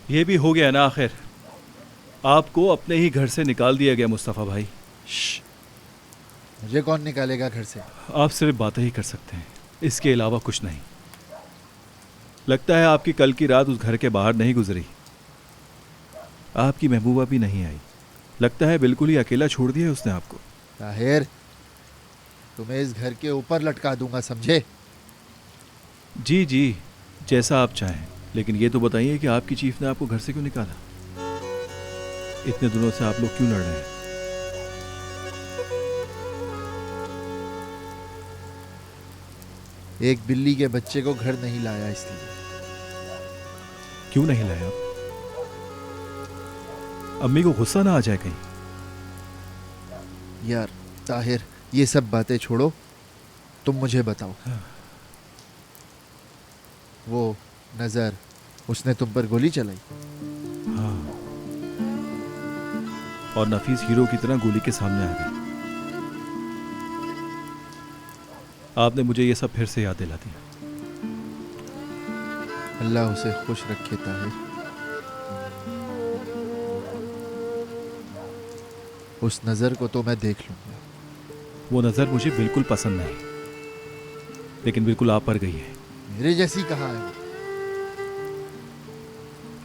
ये भी हो गया ना आखिर। आपको अपने ही घर से निकाल दिया गया मुस्तफ़ा भाई। श्श, मुझे कौन निकालेगा घर से? आप सिर्फ बातें ही कर सकते हैं, इसके अलावा कुछ नहीं। लगता है आपकी कल की रात उस घर के बाहर नहीं गुजरी। आपकी महबूबा भी नहीं आई। लगता है बिल्कुल ही अकेला छोड़ दिया उसने आपको। ताहिर, तुम्हें इस घर के ऊपर लटका दूंगा, समझे? जी जी, जैसा आप चाहें, लेकिन ये तो बताइए कि आपकी चीफ ने आपको घर से क्यों निकाला? इतने दिनों से आप लोग क्यों लड़ रहे हैं? एक बिल्ली के बच्चे को घर नहीं लाया इसलिए। क्यों नहीं लाए आप? अम्मी को गुस्सा ना आ जाए कहीं? यार ताहिर, ये सब बातें छोड़ो, तुम मुझे बताओ। वो नजर, उसने तुम पर गोली चलाई? हाँ, और नफीस हीरो की तरह गोली के सामने आ गई। आपने मुझे ये सब फिर से याद दिला दिया। अल्लाह उसे खुश रखे ताहिर। उस नजर को तो मैं देख लूंगा। वो नज़र मुझे बिल्कुल पसंद नहीं, लेकिन बिल्कुल आप पर गई है। मेरे जैसी कहाँ है?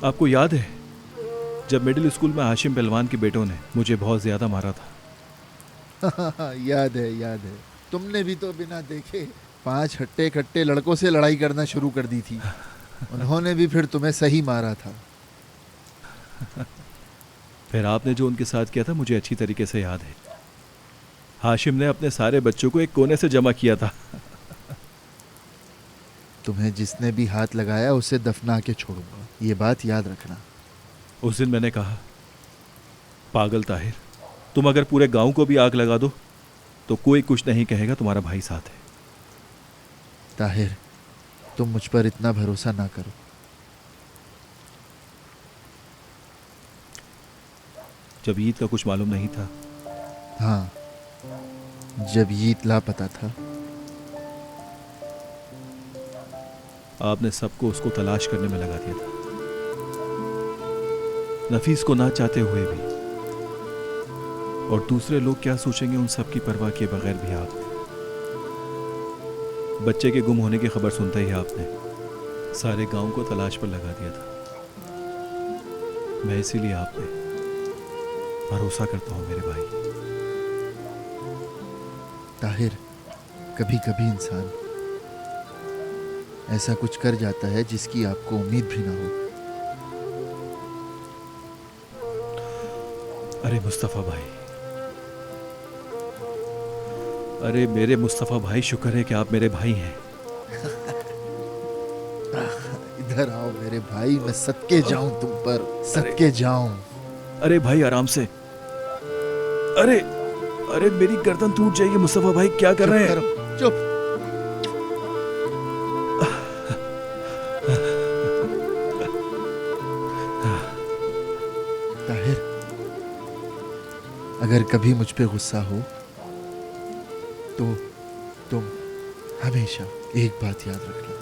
आपको याद है जब मिडिल स्कूल में हाशिम पहलवान के बेटों ने मुझे बहुत ज़्यादा मारा था? याद है, याद है। तुमने भी तो बिना देखे 5 हट्टे कट्टे लड़कों से लड़ाई करना शुरू कर दी थी। उन्होंने भी फिर तुम्हें सही मारा था। फिर आपने जो उनके साथ किया था मुझे अच्छी तरीके से याद है। हाशिम ने अपने सारे बच्चों को एक कोने से जमा किया था। तुम्हें जिसने भी हाथ लगाया उसे दफना के छोड़ूंगा, ये बात याद रखना। उस दिन मैंने कहा, पागल ताहिर, तुम अगर पूरे गांव को भी आग लगा दो तो कोई कुछ नहीं कहेगा, तुम्हारा भाई साथ है। ताहिर, तुम मुझ पर इतना भरोसा ना करो। जब ईद का कुछ मालूम नहीं था। हाँ, जब ईद लापता था, आपने सबको उसको तलाश करने में लगा दिया था, नफीस को ना चाहते हुए भी। और दूसरे लोग क्या सोचेंगे उन सब की परवाह किए बगैर भी आपने बच्चे के गुम होने की खबर सुनते ही आपने सारे गांव को तलाश पर लगा दिया था। मैं इसीलिए आप पे भरोसा करता हूं मेरे भाई। ताहिर, कभी कभी इंसान ऐसा कुछ कर जाता है जिसकी आपको उम्मीद भी ना हो। अरे मुस्तफ़ा भाई, अरे मेरे मुस्तफ़ा भाई, शुक्र है कि आप मेरे भाई हैं। इधर आओ मेरे भाई, मैं सदके जाऊं तुम पर, सदके जाऊं। अरे भाई आराम से। अरे अरे मेरी गर्दन टूट जाएगी मुस्तफ़ा भाई, क्या कर रहे हैं? चुप। ताहिर, अगर कभी मुझ पे गुस्सा हो तो तुम हमेशा एक बात याद रखना,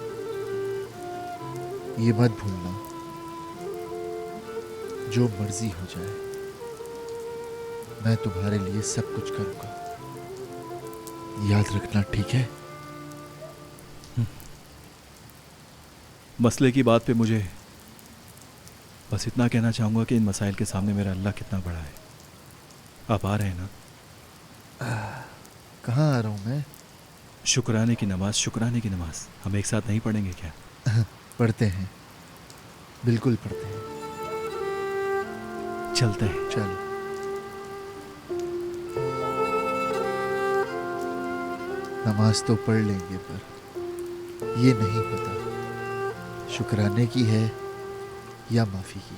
ये मत भूलना, जो मर्जी हो जाए मैं तुम्हारे लिए सब कुछ करूंगा। याद रखना, ठीक है? मसले की बात पे मुझे बस इतना कहना चाहूँगा कि इन मसाइल के सामने मेरा अल्लाह कितना बड़ा है। आप आ रहे हैं ना? कहाँ आ रहा हूँ मैं? शुक्राने की नमाज, शुक्राने की नमाज हम एक साथ नहीं पढ़ेंगे क्या? पढ़ते हैं, बिल्कुल पढ़ते हैं। चलते हैं। चलो। नमाज तो पढ़ लेंगे, पर ये नहीं पता शुक्राने की है या माफ़ी की।